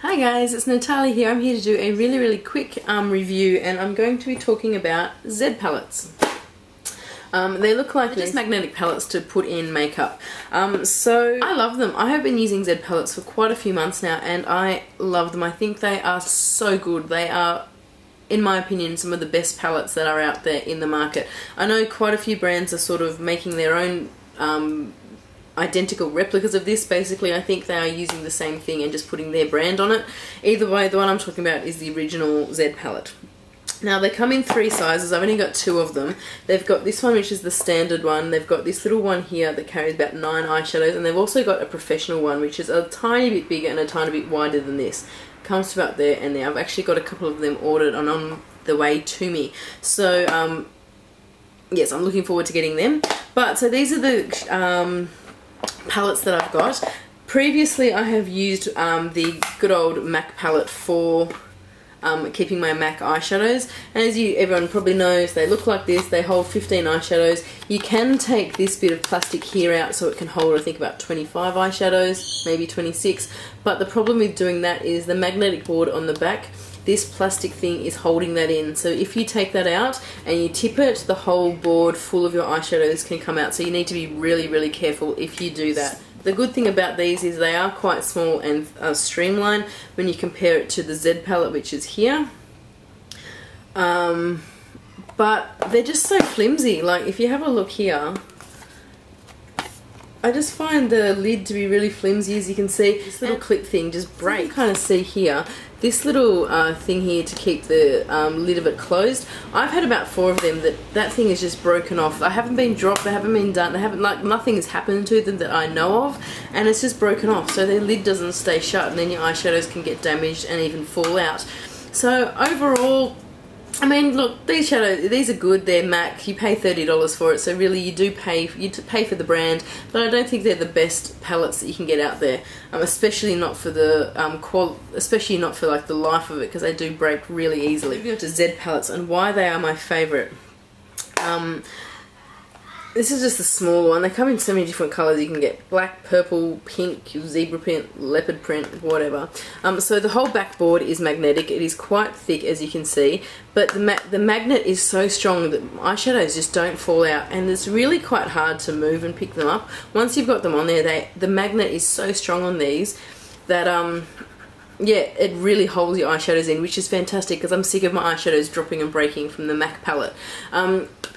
Hi guys, it's Natalia here. I'm here to do a really quick review, and I'm going to be talking about Z palettes. They look like just magnetic palettes to put in makeup. So I love them. I have been using Z palettes for quite a few months now and I love them. I think they are so good. They are, in my opinion, some of the best palettes that are out there in the market. I know quite a few brands are sort of making their own identical replicas of this. Basically, I think they are using the same thing and just putting their brand on it. Either way, the one I'm talking about is the original Z palette. Now, they come in 3 sizes. I've only got 2 of them. They've got this one, which is the standard one. They've got this little one here that carries about 9 eyeshadows, and they've also got a professional one, which is a tiny bit bigger and a tiny bit wider than this. It comes to about there and there. I've actually got a couple of them ordered and on the way to me. So, yes, I'm looking forward to getting them. But, so these are the palettes that I've got. Previously, I have used the good old MAC palette for keeping my MAC eyeshadows, and as everyone probably knows, they look like this. They hold 15 eyeshadows. You can take this bit of plastic here out so it can hold, I think, about 25 eyeshadows, maybe 26, but the problem with doing that is the magnetic board on the back. This plastic thing is holding that in, so if you take that out and you tip it, the whole board full of your eyeshadows can come out, so you need to be really careful if you do that. The good thing about these is they are quite small and streamlined when you compare it to the Z palette, which is here. But they're just so flimsy. Like, if you have a look here, I just find the lid to be really flimsy. As you can see, this little clip thing just breaks. You can kind of see here, this little thing here to keep the lid of it closed. I've had about 4 of them that thing is just broken off. They haven't been dropped, they haven't been done, they haven't, like, nothing has happened to them that I know of, and it's just broken off, so their lid doesn't stay shut, and then your eyeshadows can get damaged and even fall out. So overall, I mean, look, these are good. They're MAC. You pay $30 for it, so really you do pay for the brand. But I don't think they're the best palettes that you can get out there, especially not for the especially not for like the life of it, because they do break really easily. Moving on to Z palettes and why they are my favourite. This is just a small one. They come in so many different colours. You can get black, purple, pink, zebra print, leopard print, whatever. So the whole backboard is magnetic. It is quite thick, as you can see, but the magnet is so strong that eyeshadows just don't fall out, and it's really quite hard to move and pick them up. Once you've got them on there, the magnet is so strong on these that yeah, it really holds your eyeshadows in, which is fantastic because I'm sick of my eyeshadows dropping and breaking from the MAC palette.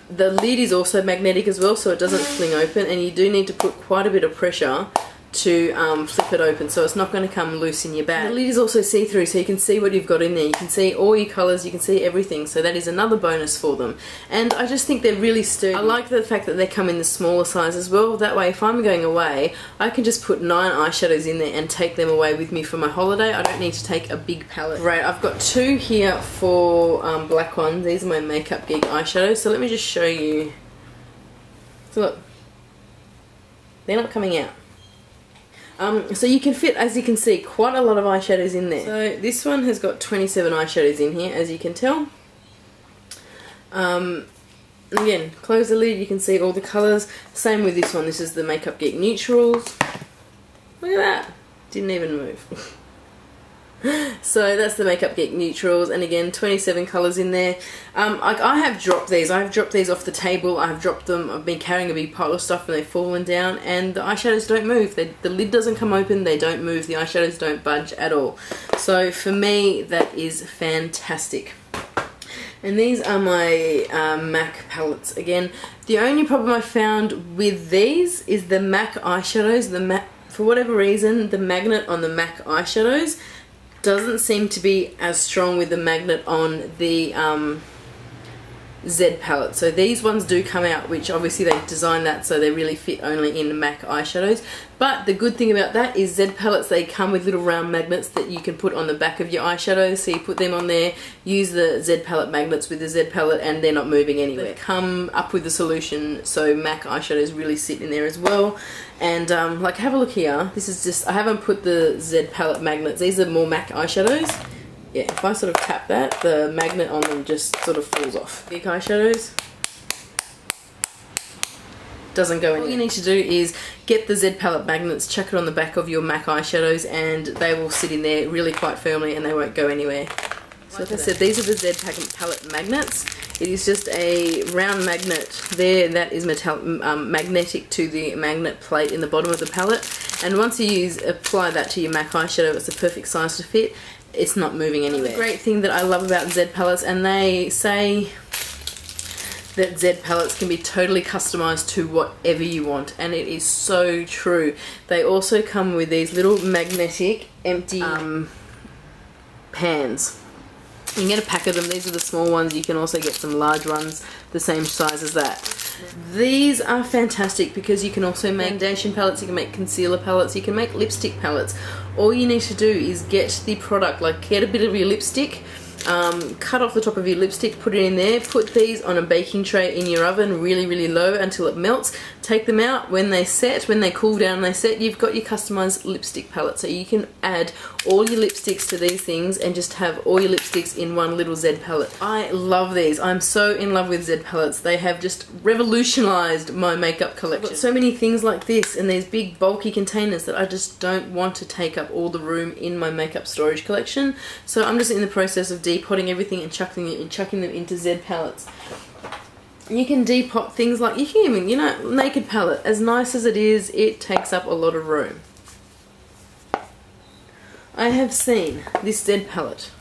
The lid is also magnetic as well, so it doesn't fling open, and you do need to put quite a bit of pressure to flip it open, so it's not going to come loose in your bag. The lid is also see-through, so you can see what you've got in there. You can see all your colours, you can see everything, so that is another bonus for them. And I just think they're really sturdy. I like the fact that they come in the smaller size as well. That way, if I'm going away, I can just put 9 eyeshadows in there and take them away with me for my holiday. I don't need to take a big palette. Right, I've got 2 here for black ones. These are my Makeup Geek eyeshadows, so let me just show you. So look, they're not coming out. So you can fit, as you can see, quite a lot of eyeshadows in there. So this one has got 27 eyeshadows in here, as you can tell. Again, close the lid, you can see all the colours. Same with this one. This is the Makeup Geek Neutrals. Look at that. Didn't even move. So that's the Makeup Geek Neutrals, and again, 27 colours in there. I have dropped these. I've dropped these off the table. I've dropped them. I've been carrying a big pile of stuff and they've fallen down, and the eyeshadows don't move. The lid doesn't come open. They don't move. The eyeshadows don't budge at all. So for me, that is fantastic. And these are my MAC palettes. Again, the only problem I found with these is the MAC eyeshadows. For whatever reason, the magnet on the MAC eyeshadows doesn't seem to be as strong with the magnet on the Z palette. So these ones do come out, which obviously they designed that so they really fit only in the MAC eyeshadows. But the good thing about that is Z palettes, they come with little round magnets that you can put on the back of your eyeshadows. So you put them on there, use the Z palette magnets with the Z palette, and they're not moving anywhere. They come up with the solution so MAC eyeshadows really sit in there as well. And like, have a look here. This is just, I haven't put the Z palette magnets. These are more MAC eyeshadows. Yeah, if I sort of tap that, the magnet on them just sort of falls off. Big eyeshadows. doesn't go anywhere. All you need to do is get the Z palette magnets, chuck it on the back of your MAC eyeshadows, and they will sit in there really quite firmly and they won't go anywhere. So like I said, these are the Z palette magnets. It is just a round magnet there that is magnetic to the magnet plate in the bottom of the palette. And once you apply that to your MAC eyeshadow, it's the perfect size to fit. It's not moving anywhere. The great thing that I love about Z palettes, and they say that Z palettes can be totally customized to whatever you want, and it is so true. They also come with these little magnetic empty pans. You can get a pack of them. These are the small ones. You can also get some large ones the same size as that. These are fantastic because you can also make foundation palettes, you can make concealer palettes, you can make lipstick palettes. All you need to do is get the product, like get a bit of your lipstick, cut off the top of your lipstick, put it in there, put these on a baking tray in your oven really low until it melts, take them out. When they set, when they cool down and they set, you've got your customized lipstick palette. So you can add all your lipsticks to these things and just have all your lipsticks in one little Z palette. I love these. I'm so in love with Z palettes. They have just revolutionized my makeup collection. I've got so many things like this in these big bulky containers that I just don't want to take up all the room in my makeup storage collection. So I'm just in the process of depotting everything and chucking them into Z palettes. You can depot things like, you can even, you know, naked palette. As nice as it is, it takes up a lot of room. I have seen this Z palette.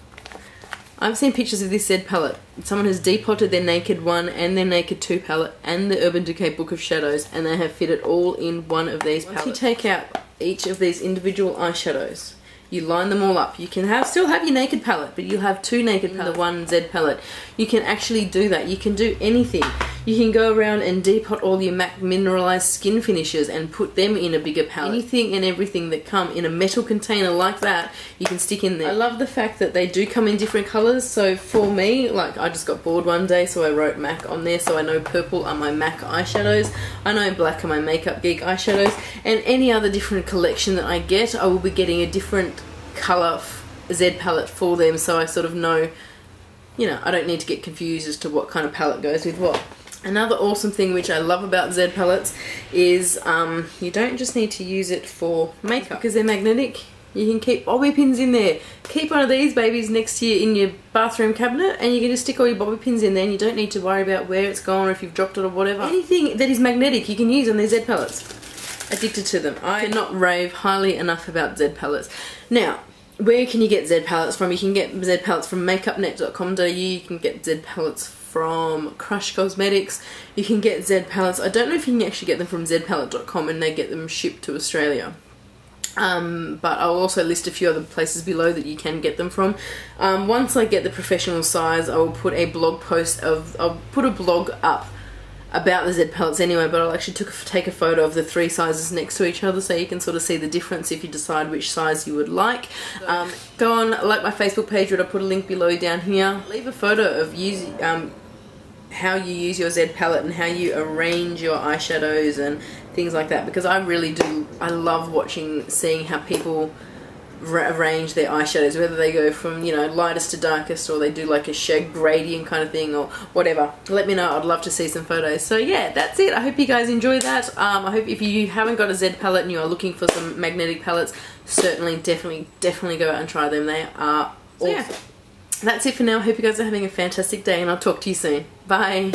I've seen pictures of this Z palette. Someone has depotted their Naked 1 and their Naked 2 palette and the Urban Decay Book of Shadows, and they have fitted all in one of these palettes. Once you take out each of these individual eyeshadows, you line them all up. You can still have your naked palette, but you'll have two naked palettes, the one Z palette. You can actually do that. You can do anything. You can go around and depot all your MAC mineralized skin finishes and put them in a bigger palette. Anything and everything that come in a metal container like that, you can stick in there. I love the fact that they do come in different colors. So for me, like, I just got bored one day, so I wrote MAC on there. So I know purple are my MAC eyeshadows. I know black are my Makeup Geek eyeshadows. And any other different collection that I get, I will be getting a different color Z palette for them, so I sort of know, you know, I don't need to get confused as to what kind of palette goes with what. Another awesome thing which I love about Z palettes is you don't just need to use it for makeup because they're magnetic. You can keep bobby pins in there. Keep one of these babies next to you in your bathroom cabinet, and you can just stick all your bobby pins in there, and you don't need to worry about where it's gone or if you've dropped it or whatever. Anything that is magnetic you can use on these Z palettes. Addicted to them. I cannot rave highly enough about Z palettes. Now, where can you get Z palettes from? You can get Z palettes from makeupnet.com.au, you can get Z palettes from Crush Cosmetics, you can get Z palettes, I don't know if you can actually get them from zpalette.com and they get them shipped to Australia. But I'll also list a few other places below that you can get them from. Once I get the professional size, I will put a blog post I'll put a blog up about the Z palettes anyway, but I'll actually take a photo of the three sizes next to each other so you can sort of see the difference if you decide which size you would like. Go on, like my Facebook page, which I'll put a link below down here. Leave a photo of how you use your Z palette and how you arrange your eyeshadows and things like that, because I really do, I love seeing how people arrange their eyeshadows, whether they go from, you know, lightest to darkest, or they do like a shade gradient kind of thing or whatever. Let me know, I'd love to see some photos. So yeah, that's it. I hope you guys enjoy that. I hope if you haven't got a Z palette and you are looking for some magnetic palettes, certainly definitely go out and try them. They are awesome. So yeah, that's it for now. I hope you guys are having a fantastic day, and I'll talk to you soon. Bye.